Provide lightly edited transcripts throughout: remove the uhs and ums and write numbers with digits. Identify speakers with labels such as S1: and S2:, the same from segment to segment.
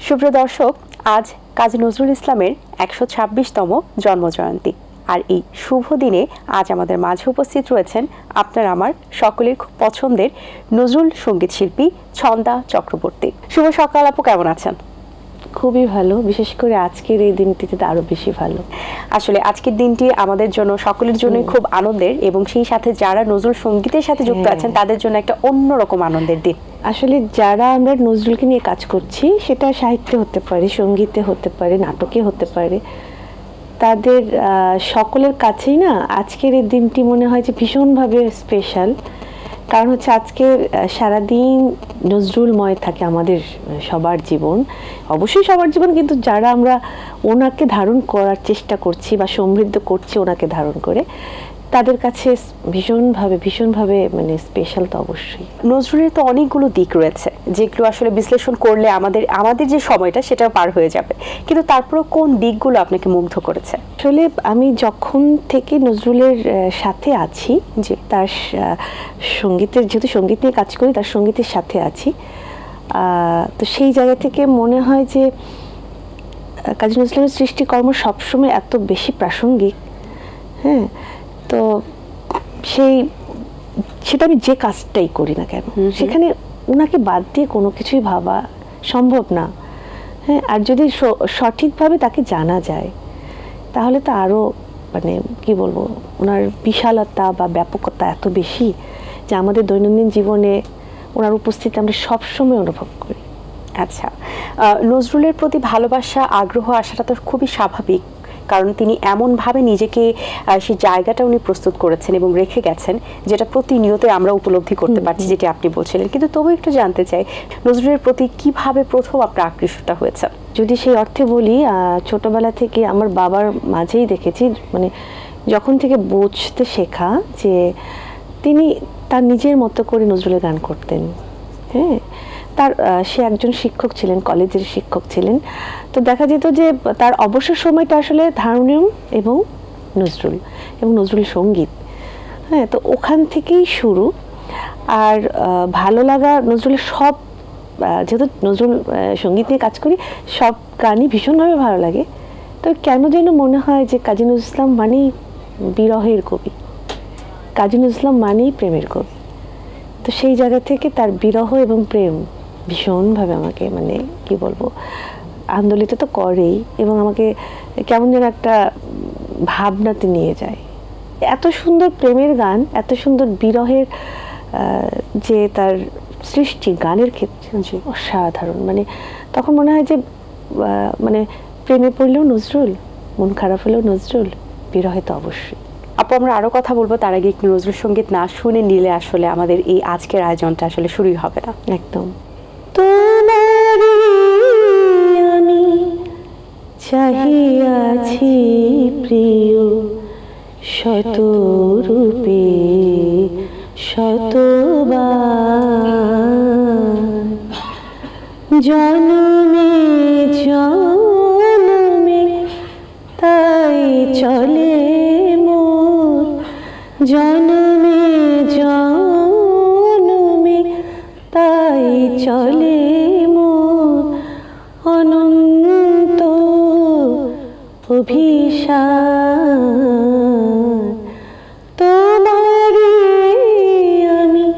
S1: সুপ্রিয় দর্শক, আজ কাজী নজরুল ইসলামের ১২৬তম জন্মজয়ন্তী। আর এই শুভ দিনে আজ আমাদের মাঝে উপস্থিত রয়েছেন আপনার আমার সকলের খুব পছন্দের নজরুল সঙ্গীত শিল্পী ছন্দা চক্রবর্তী। শুভ সকাল আপু, কেমন আছেন?
S2: খুবই ভালো, বিশেষ করে আজকের এই দিনটিতে তো আরো বেশি ভালো।
S1: আসলে আজকের দিনটি আমাদের জন্য সকলের জন্যই খুব আনন্দের, এবং সেই সাথে যারা নজরুল সঙ্গীতের সাথে যুক্ত আছেন তাদের জন্য একটা অন্যরকম আনন্দের দিন।
S2: আসলে যারা আমরা নজরুলকে নিয়ে কাজ করছি, সেটা সাহিত্যে হতে পারে, সঙ্গীতে হতে পারে, নাটকে হতে পারে, তাদের সকলের কাছেই না আজকের এই দিনটি মনে হয় যে ভীষণভাবে স্পেশাল। কারণ হচ্ছে আজকে সারাদিন নজরুলময় থাকে আমাদের সবার জীবন, অবশ্যই সবার জীবন, কিন্তু যারা আমরা ওনাকে ধারণ করার চেষ্টা করছি বা সমৃদ্ধ করছি ওনাকে ধারণ করে, তাদের কাছে ভীষণভাবে মানে স্পেশাল তো অবশ্যই।
S1: নজরুলের তো অনেকগুলো দিক রয়েছে যেগুলো আসলে বিশ্লেষণ করলে আমাদের যে সময়টা সেটা পার হয়ে যাবে, কিন্তু তারপরেও কোন দিকগুলো আপনাকে মুগ্ধ করেছে?
S2: আসলে আমি যখন থেকে নজরুলের সাথে আছি, যে তার সঙ্গীতের, যেহেতু সঙ্গীত নিয়ে কাজ করি, তার সঙ্গীতের সাথে আছি, তো সেই জায়গা থেকে মনে হয় যে কাজী নজরুল ইসলামের সৃষ্টিকর্ম সবসময় এত বেশি প্রাসঙ্গিক। হ্যাঁ, তো সেটা আমি যে কাজটাই করি না কেন, সেখানে ওনাকে বাদ দিয়ে কোনো কিছুই ভাবা সম্ভব না। হ্যাঁ, আর যদি সঠিকভাবে তাকে জানা যায়, তাহলে তো আরও মানে কি বলবো, ওনার বিশালতা বা ব্যাপকতা এত বেশি যে আমাদের দৈনন্দিন জীবনে ওনার উপস্থিতি আমরা সবসময় অনুভব করি।
S1: আচ্ছা, নজরুলের প্রতি ভালোবাসা, আগ্রহ আসাটা তো খুবই স্বাভাবিক, কারণ তিনি এমনভাবে নিজেকে সেই জায়গাটা উনি প্রস্তুত করেছেন এবং রেখে গেছেন, যেটা প্রতিনিয়ত আমরা উপলব্ধি করতে পারছি, যেটি আপনি বলছিলেন। কিন্তু তবু একটু জানতে চাই, নজরুলের প্রতি কিভাবে প্রথম আপনার আকৃষ্টটা হয়েছে?
S2: যদি সেই অর্থে বলি, ছোটবেলা থেকে আমার বাবার মাঝেই দেখেছি, মানে যখন থেকে বুঝতে শেখা যে তিনি তার নিজের মতো করে নজরুলের গান করতেন। হ্যাঁ, সে একজন শিক্ষক ছিলেন, কলেজের শিক্ষক ছিলেন। তো দেখা যেত যে তার অবসর সময়টা আসলে হারমোনিয়াম এবং নজরুল সঙ্গীত। হ্যাঁ, তো ওখান থেকেই শুরু। আর ভালো লাগা নজরুলের সব, যেহেতু নজরুল সঙ্গীত নিয়ে কাজ করি, সব গানই ভীষণভাবে ভালো লাগে। তো কেন যেন মনে হয় যে কাজী নজরুল ইসলাম মানেই বিরহের কবি, কাজী নজরুল ইসলাম মানেই প্রেমের কবি। তো সেই জায়গা থেকে তার বিরহ এবং প্রেম ভীষণভাবে আমাকে, মানে কি বলবো, আন্দোলিত তো করেই, এবং আমাকে কেমন যেন একটা ভাবনাতে নিয়ে যায়। এত সুন্দর প্রেমের গান, এত সুন্দর বিরহের যে তার সৃষ্টি গানের ক্ষেত্রে অসাধারণ। মানে তখন মনে হয় যে মানে প্রেমে পড়লেও নজরুল, মন খারাপ হলেও নজরুল, বিরহে তো অবশ্যই।
S1: আপু, আমরা আরো কথা বলবো, তার আগে একটু নজরুল সঙ্গীত না শুনে নিলে আসলে আমাদের এই আজকের আয়োজনটা আসলে শুরুই হবে না।
S2: একদম। তোমারে আমি চাহিয়াছি প্রিয়, শত রূপে শতবার, জন্মে জন্মে তাই চলে মোর, জন্মে জন্মে তাই চলে মোর অনন্ত অভিশাপ। তোমারে আমি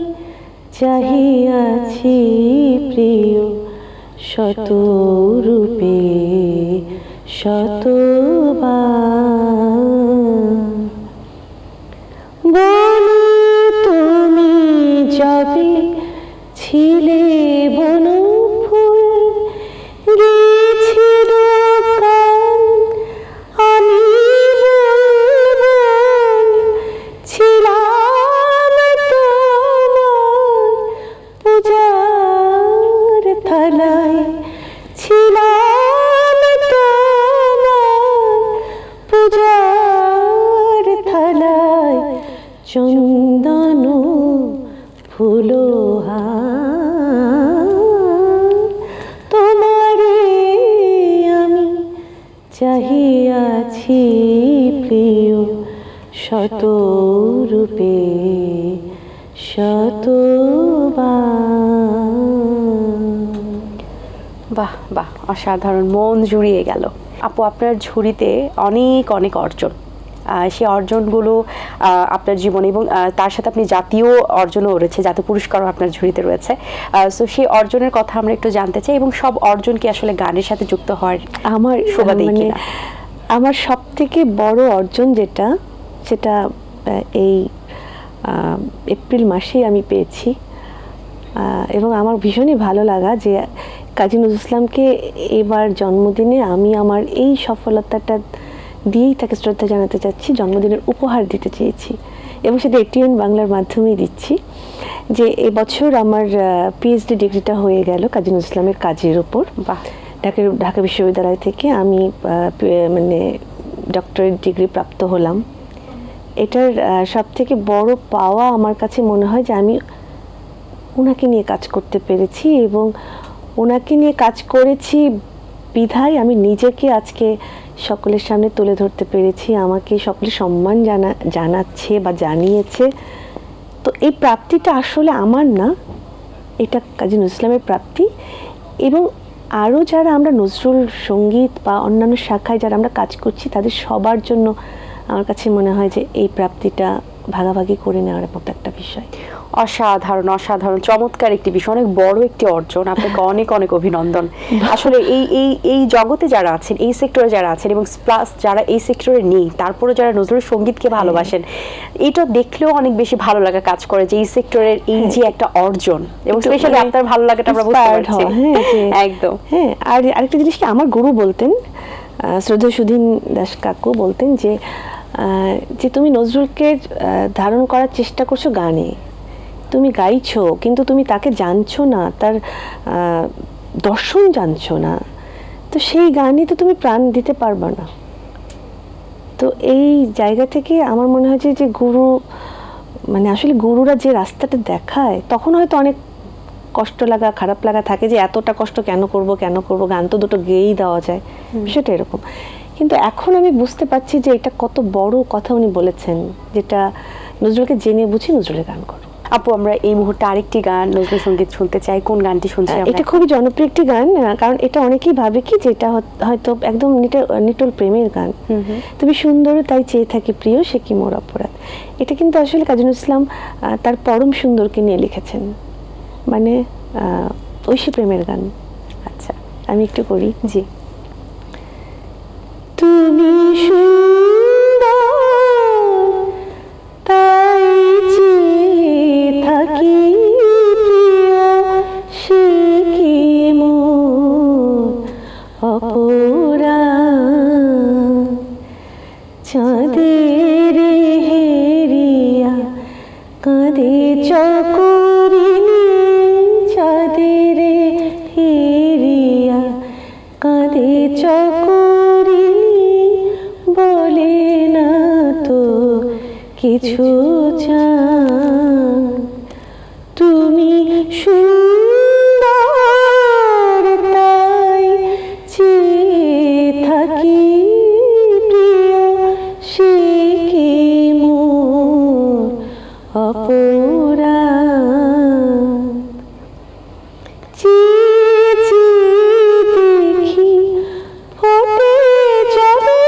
S2: চাহিয়াছি প্রিয়, শত রূপে শতবার, বলি তুমি যাবে ছিলে বন ফুল, গেছিল কান আমি ছিলাম তোমার পূজার থালায়, ছিলাম তোমার পূজার থালায়, চন্দন ফুলহার। তোমারে আমি চাহিয়াছি প্রিয়, শত রূপে শতবার।
S1: বাহ বাহ, অসাধারণ, মন জুড়িয়ে গেল। আপু, আপনার ঝুড়িতে অনেক অনেক অর্জন, সেই অর্জনগুলো আপনার জীবনে এবং তার সাথে আপনি জাতীয় অর্জনও রয়েছে, জাতীয় পুরস্কারও আপনার ঝুড়িতে রয়েছে। সো সেই অর্জনের কথা আমরা একটু জানতে চাই, এবং সব অর্জন কি আসলে গানের সাথে যুক্ত হওয়ার
S2: আমার
S1: শোভা দেয় কিনা?
S2: আমার সব থেকে বড় অর্জন যেটা, সেটা এই এপ্রিল মাসেই আমি পেয়েছি, এবং আমার ভীষণই ভালো লাগা যে কাজী নজরুল ইসলামকে এবার জন্মদিনে আমি আমার এই সফলতাটা দিয়েই তাকে শ্রদ্ধা জানাতে চাচ্ছি, জন্মদিনের উপহার দিতে চেয়েছি, এবং সেটা এটিএন বাংলার মাধ্যমেই দিচ্ছি। যে এবছর আমার পিএইচডি ডিগ্রিটা হয়ে গেল কাজী নজরুল ইসলামের কাজের উপর। ঢাকা বিশ্ববিদ্যালয় থেকে আমি মানে ডক্টরেট ডিগ্রি প্রাপ্ত হলাম। এটার সব থেকে বড় পাওয়া আমার কাছে মনে হয় যে আমি ওনাকে নিয়ে কাজ করতে পেরেছি, এবং ওনাকে নিয়ে কাজ করেছি বিধায় আমি নিজেকে আজকে সকলের সামনে তুলে ধরতে পেরেছি, আমাকে সকলে সম্মান জানাচ্ছে বা জানিয়েছে। তো এই প্রাপ্তিটা আসলে আমার না, এটা কাজী নজরুল ইসলামের প্রাপ্তি। এবং আরও যারা আমরা নজরুল সঙ্গীত বা অন্যান্য শাখায় যারা আমরা কাজ করছি, তাদের সবার জন্য আমার কাছে মনে হয় যে এই প্রাপ্তিটা ভাগাভাগি করে নেওয়ার মতো একটা বিষয়।
S1: অসাধারণ, অসাধারণ, চমৎকার একটি বিষয়, অনেক বড় একটি অর্জন। আপনাকে অনেক অনেক অভিনন্দন। আসলে এই জগতে যারা আছেন, এই সেক্টরে যারা আছেন, এবং প্লাস যারা এই সেক্টরে নেই, তারপরে যারা নজরুল সঙ্গীতকে ভালোবাসেন, এটা দেখলেও অনেক বেশি ভালো লাগা কাজ করে যে এই সেক্টরের এই যে একটা অর্জন, এবং স্পেশালি আপনার ভালো লাগাটা আমরা বুঝতে পারছি। একদম।
S2: হ্যাঁ, আর আরেকটা জিনিস কি, আমার গুরু বলতেন, শ্রদ্ধা সুধীন দাস কাকু বলতেন যে তুমি নজরুলকে ধারণ করার চেষ্টা করছো গানে, তুমি গাইছো কিন্তু তুমি তাকে জানছো না, তার দর্শন জানছো না, তো সেই গানে তো তুমি প্রাণ দিতে পারবে না। তো এই জায়গা থেকে আমার মনে হয় যে গুরু, মানে আসলে গুরুরা যে রাস্তাটা দেখায়, তখন হয়তো অনেক কষ্ট লাগা, খারাপ লাগা থাকে যে এতটা কষ্ট কেন করব, গান তো দুটো গেয়েই দেওয়া যায়, বিষয়টা এরকম। কিন্তু এখন আমি বুঝতে পারছি যে এটা কত বড় কথা উনি বলেছেন, যেটা নজরুলকে জেনে বুঝি নজরুলের গান করো।
S1: আপু, আমরা এই মুহূর্তে আরেকটি গান নজরুল সঙ্গীত শুনতে চাই। কোন গানটি শুনছি আমরা?
S2: এটা খুবই জনপ্রিয় একটি গান, কারণ এটা অনেকেই ভাবে কি যে এটা হয়তো একদম নিটল প্রেমের গান। তুমি সুন্দর তাই চেয়ে থাকি প্রিয়, সে কি মোর অপরাধ। এটা কিন্তু আসলে কাজী নজরুল ইসলাম তার পরম সুন্দরকে নিয়ে লিখেছেন, মানে ঐশী প্রেমের গান।
S1: আচ্ছা,
S2: আমি একটু করি।
S1: জি।
S2: তুমি সুন্দর তাই চেয়ে থাকি প্রিয়, সে কি মোর অপরাধ। চাঁদের হেরিয়া কাঁদে চকরিনি, চাঁদের হেরিয়া কাঁদে চকরিনি, বলে না তো কিছু চান। তুমি সুন্দর তাই চেয়ে থাকি প্রিয়, সে কি মোর অপরাধ। দেখি ফোটে যাবে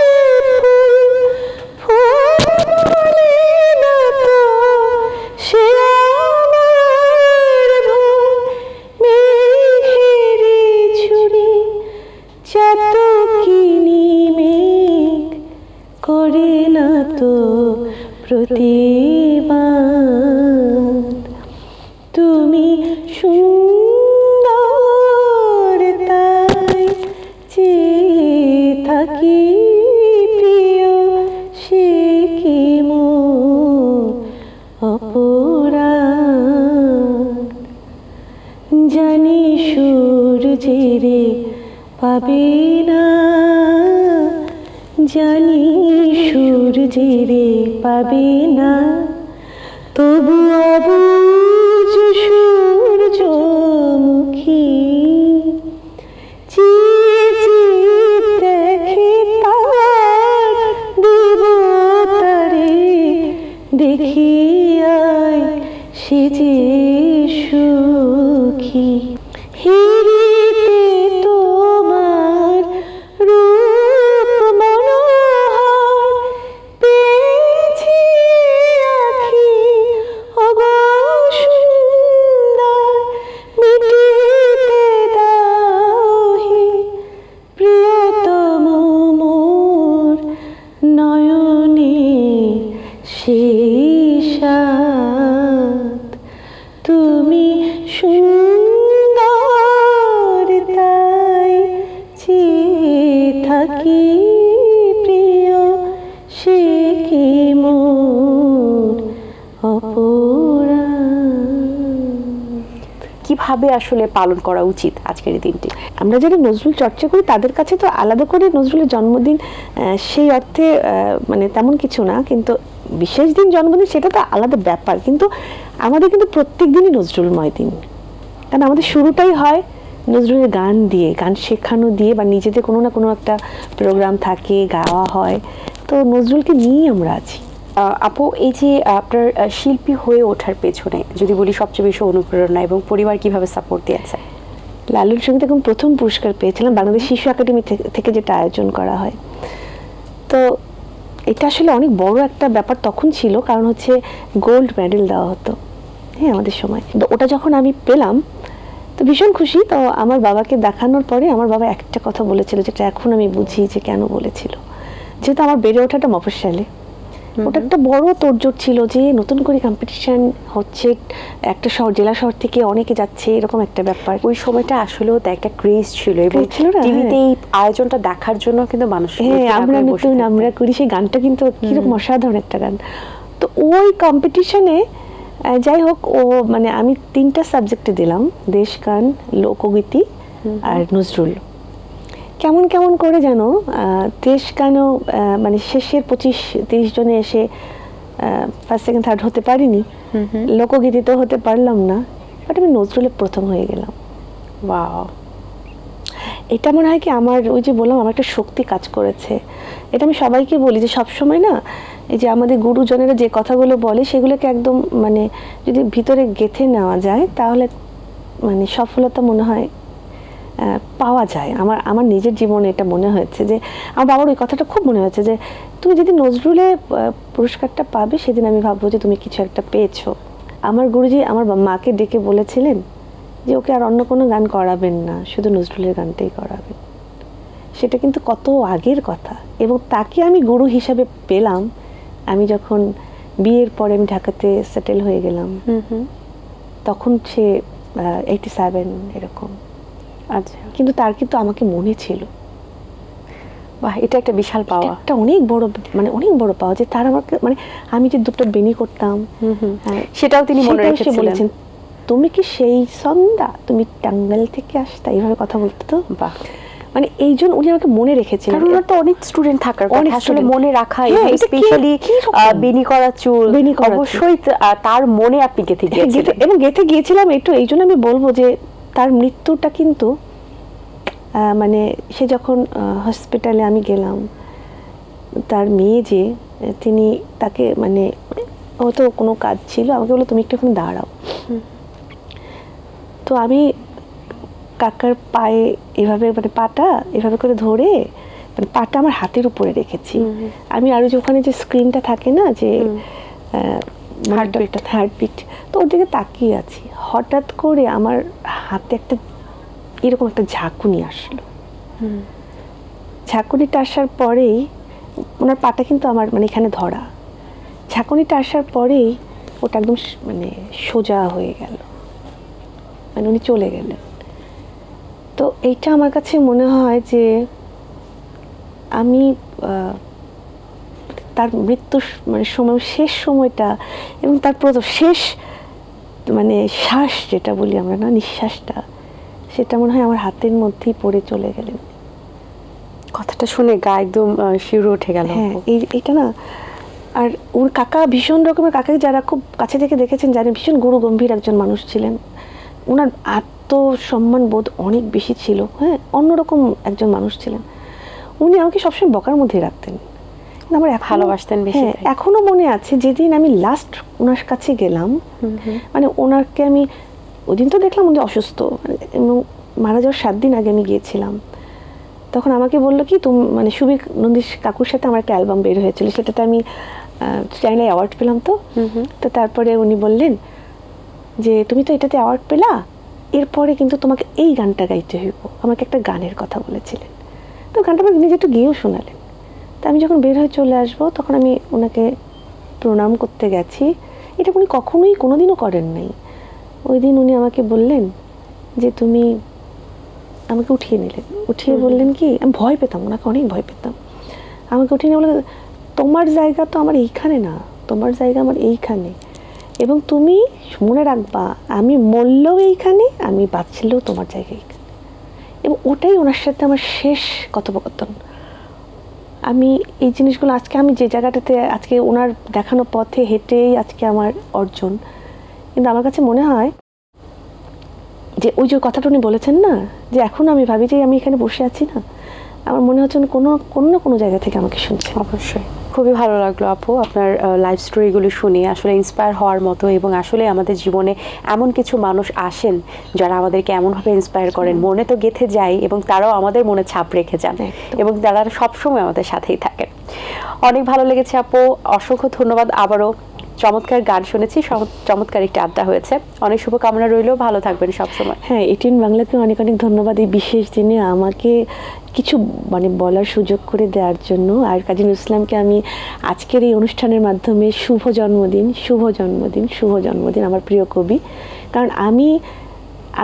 S2: ফুলে না তো সে আমার ভুল, মেঘের ঝুড়ি চাতকিনি মেঘ করে না তো প্রতিবাদ। তুমি সুন্দর তাই চেয়ে থাকি প্রিয়, সে কি মোর অপরাধ। জানি সূর্যেরে পাবে না, জানি সূর্যেরে পাবে না, তবু অবুঝ সূর্যমুখী দেখে তার দেবতারে, দেখিয়ায় সে যে সুখী। হিরিতে তো
S1: কিভাবে আসলে পালন করা উচিত আজকের এই দিনটি?
S2: আমরা যারা নজরুল চর্চা করি তাদের কাছে তো আলাদা করে নজরুলের জন্মদিন সেই অর্থে মানে তেমন কিছু না, কিন্তু বিশেষ দিন জন্মদিন সেটা তো আলাদা ব্যাপার, কিন্তু আমাদের কিন্তু প্রত্যেক দিনই নজরুলময় দিন। কারণ আমাদের শুরুটাই হয় নজরুলের গান দিয়ে, গান শেখানো দিয়ে, বা নিজেদের কোনো না কোনো একটা প্রোগ্রাম থাকে, গাওয়া হয়, তো নজরুলকে নিয়েই আমরা আছি।
S1: আপু, এই যে আপনার শিল্পী হয়ে ওঠার পেছনে যদি বলি সবচেয়ে বেশি অনুপ্রেরণা এবং পরিবার কিভাবে সাপোর্ট দিয়েছে?
S2: লালুর সঙ্গীত এখন প্রথম পুরস্কার পেয়েছিলাম বাংলাদেশ শিশু একাডেমি থেকে, যেটা আয়োজন করা হয়। তো এটা আসলে অনেক বড় একটা ব্যাপার তখন ছিল, কারণ হচ্ছে গোল্ড মেডেল দেওয়া হতো হ্যাঁ আমাদের সময়। তো ওটা যখন আমি পেলাম তো ভীষণ খুশি। তো আমার বাবাকে দেখানোর পরে আমার বাবা একটা কথা বলেছিল, যেটা এখন আমি বুঝি যে কেন বলেছিল। যেহেতু আমার বেড়ে ওঠাটা মফস্বলে, ওটা একটা বড় তোড়জোড় ছিল যে নতুন করে কম্পিটিশন হচ্ছে, একটা শহর, জেলা শহর থেকে অনেকে যাচ্ছে, এরকম একটা ব্যাপার।
S1: ওই সময়টা আসলেও তো একটা ক্রেজ ছিল এবং টিভিতে এই আয়োজনটা দেখার জন্য কিন্তু মানুষ,
S2: আমরা নতুন আমরা করি, সেই গানটা কিন্তু কিরকম অসাধারণ একটা গান। তো ওই কম্পিটিশনে যাই হোক, ও মানে আমি 3টা সাবজেক্টে দিলাম, দেশ গান, লোকগীতি আর নজরুল। কেমন কেমন করে যেন দেশ গানও মানে শেষের 25-30 জনে এসে ফার্স্ট সেকেন্ড থার্ড হতে পারিনি, লোকগীতিতেও হতে পারলাম না, বাট আমি নজরুলে প্রথম হয়ে গেলাম।
S1: ওয়াও,
S2: এটা মনে হয় কি আমার ওই যে বললাম আমার একটা শক্তি কাজ করেছে। এটা আমি সবাইকে বলি যে সবসময় না এই যে আমাদের গুরুজনেরা যে কথাগুলো বলে সেগুলোকে একদম মানে যদি ভিতরে গেঁথে নেওয়া যায় তাহলে মানে সফলতা মনে হয় পাওয়া যায়। আমার নিজের জীবনে এটা মনে হয়েছে যে আমার বাবার ওই কথাটা খুব মনে হয়েছে যে তুমি যেদিন নজরুলে পুরস্কারটা পাবে সেদিন আমি ভাববো যে তুমি কিছু একটা পেয়েছো। আমার গুরুজি আমার মাকে ডেকে বলেছিলেন যে ওকে আর অন্য কোনো গান করাবেন না, শুধু নজরুলের গানটাই করাবেন। সেটা কিন্তু কত আগের কথা, এবং তাকে আমি গুরু হিসাবে পেলাম আমি যখন বিয়ের পরে আমি ঢাকাতে সেটেল হয়ে গেলাম। তখন সে 87 এরকম।
S1: আচ্ছা,
S2: কিন্তু তার কিন্তু আমাকে মনে ছিল।
S1: বাহ, এটা একটা বিশাল পাওয়া,
S2: একটা অনেক বড় মানে অনেক বড় পাওয়া যে তার আমাকে মানে আমি যে দুটো বেনি করতাম
S1: সেটাও তিনি মনে রেখেছিলেন।
S2: তুমি কি সেই সন্ধ্যা, তুমি টাঙ্গাইল থেকে আসতা, এইভাবে কথা বলতো। তো
S1: বাহ,
S2: মানে এই জন্য উনি আমাকে মনে রেখেছিলেন।
S1: কারণ ওনার তো অনেক স্টুডেন্ট থাকার কথা, আসলে মনে রাখা, স্পেশালি বেনি করা চুল, অবশ্যই তার মনে আপনি গেঁথে গিয়েছিলেন।
S2: এবং গেঁথে গিয়েছিলাম একটু, এই জন্য আমি বলবো যে তার মৃত্যুটা কিন্তু মানে সে যখন হসপিটালে আমি গেলাম, তার মেয়ে যে তিনি তাকে মানে হয়তো কোনো কাজ ছিল, আমাকে বললো তুমি একটু এখানে দাঁড়াও। তো আমি কাকার পায়ে এভাবে মানে পাটা এভাবে করে ধরে মানে পাটা আমার হাতের উপরে রেখেছি আমি, আরো যে ওখানে যে স্ক্রিনটা থাকে না যে হার্টবিট, তো ওর দিকে তাকিয়ে আছি। হঠাৎ করে আমার হাতে একটা এরকম একটা ঝাঁকুনি আসলো। ঝাঁকুনিটা আসার পরেই ওনার পাটা কিন্তু আমার মানে এখানে ধরা, ঝাঁকুনিটা আসার পরেই ওটা একদম মানে সোজা হয়ে গেল, মানে উনি চলে গেলেন। তো এইটা আমার কাছে মনে হয় যে আমি তার মৃত্যুর মানে সময় শেষ সময়টা এবং তার শেষ মানে শ্বাস যেটা বলি আমরা না, নিঃশ্বাসটা, সেটা মনে হয় আমার হাতের মধ্যেই পড়ে চলে গেলেন।
S1: কথাটা শুনে গা একদম শিউরে উঠে গেল।
S2: হ্যাঁ, এটা না। আর ওর কাকা ভীষণ রকমের, কাকাকে যারা খুব কাছে থেকে দেখেছেন জানেন ভীষণ গুরু গম্ভীর একজন মানুষ ছিলেন। ওনার আত্মসম্মান বোধ অনেক বেশি ছিল, হ্যাঁ, অন্যরকম একজন মানুষ ছিলেন। উনি আমাকে সবসময় বকার মধ্যে রাখতেন, আমার
S1: ভালোবাসতেন বেশি।
S2: এখনো মনে আছে যেদিন আমি লাস্ট ওনার কাছে গেলাম, মানে ওনাকে আমি ওই দিন তো দেখলাম উনি অসুস্থ এবং মারা যাওয়ার 7 দিন আগে আমি গিয়েছিলাম। তখন আমাকে বললো কি তুমি মানে সুবীর নন্দীশ কাকুর সাথে আমার একটা অ্যালবাম বের হয়েছিল, সেটাতে আমি চ্যানেলে অ্যাওয়ার্ড পেলাম। তো তারপরে উনি বললেন যে তুমি তো এটাতে অ্যাওয়ার্ড পেলা, এরপরে কিন্তু তোমাকে এই গানটা গাইতে হইব। আমাকে একটা গানের কথা বলেছিলেন, তো গানটা আমাকে নিজে একটু গিয়েও শোনালেন। তা আমি যখন বের হয়ে চলে আসবো তখন আমি ওনাকে প্রণাম করতে গেছি, এটা উনি কখনোই কোনোদিনও করেন নাই। ওই দিন উনি আমাকে বললেন যে তুমি আমাকে উঠিয়ে নিলেন, উঠিয়ে বললেন কি, আমি ভয় পেতাম, ওনাকে অনেক ভয় পেতাম। আমাকে উঠিয়ে নিয়ে বললেন তোমার জায়গা তো আমার এইখানে না, তোমার জায়গা আমার এইখানে, এবং তুমি মনে রাখবা আমি মরলেও এইখানে, আমি বাঁচলেও তোমার জায়গায় এইখানে। এবং ওটাই ওনার সাথে আমার শেষ কথোপকথন। আমি এই জিনিসগুলো আজকে আমি যে জায়গাটাতে আজকে ওনার দেখানো পথে হেঁটেই আজকে আমার অর্জন, কিন্তু আমার কাছে মনে হয় যে ওই যে কথাটা উনি বলেছেন না, যে এখন আমি ভাবি যে আমি এখানে বসে আছি না, আমার মনে হচ্ছে উনি কোনো না কোনো জায়গা থেকে আমাকে শুনছেন।
S1: অবশ্যই খুবই ভালো লাগলো আপু আপনার লাইফ স্টোরিগুলো শুনে, আসলে ইন্সপায়ার হওয়ার মতো। এবং আসলে আমাদের জীবনে এমন কিছু মানুষ আসেন যারা আমাদেরকে এমনভাবে ইন্সপায়ার করেন, মনে তো গেঁথে যায় এবং তারাও আমাদের মনে ছাপ রেখে যান এবং তারা সবসময় আমাদের সাথেই থাকেন। অনেক ভালো লেগেছে আপু, অসংখ্য ধন্যবাদ। আবারও চমৎকার গান শুনেছি, চমৎকার একটা আড্ডা হয়েছে। অনেক শুভকামনা রইল, ভালো থাকবেন সবসময়।
S2: হ্যাঁ, এটিএন বাংলাকে অনেক অনেক ধন্যবাদ এই বিশেষ দিনে আমাকে কিছু বলার সুযোগ করে দেওয়ার জন্য। আর কাজী নজরুল ইসলামকে আমি আজকের এই অনুষ্ঠানের মাধ্যমে শুভ জন্মদিন, শুভ জন্মদিন, শুভ জন্মদিন আমার প্রিয় কবি। কারণ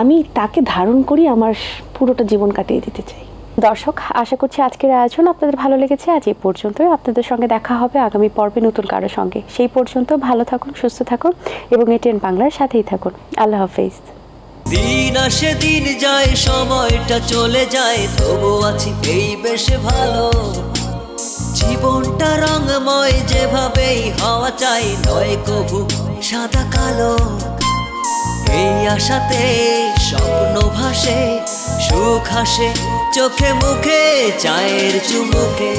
S2: আমি তাকে ধারণ করি, আমার পুরোটা জীবন কাটিয়ে দিতে চাই।
S1: দর্শক, আশা করছি আজকের আয়োজন আপনাদের ভালো লেগেছে। আজ এই পর্যন্তই। আপনাদের সঙ্গে দেখা হবে আগামী পর্বে নতুন কারোর সঙ্গে। সেই পর্যন্ত ভালো থাকুন, সুস্থ থাকুন এবং এটিএন বাংলার সাথেই থাকুন। আল্লাহ হাফেজ।
S3: দিন আসে দিন যায়, সময়টা চলে যায়, তবু আছি এই বেশ ভালো। জীবনটা রঙময়, যেভাবেই হওয়া চাই, নয় কবু সাদা কালো। এই আশাতে স্বপ্ন ভাসে, সুখ হাসে চোখে মুখে, চায়ের চুমুকে।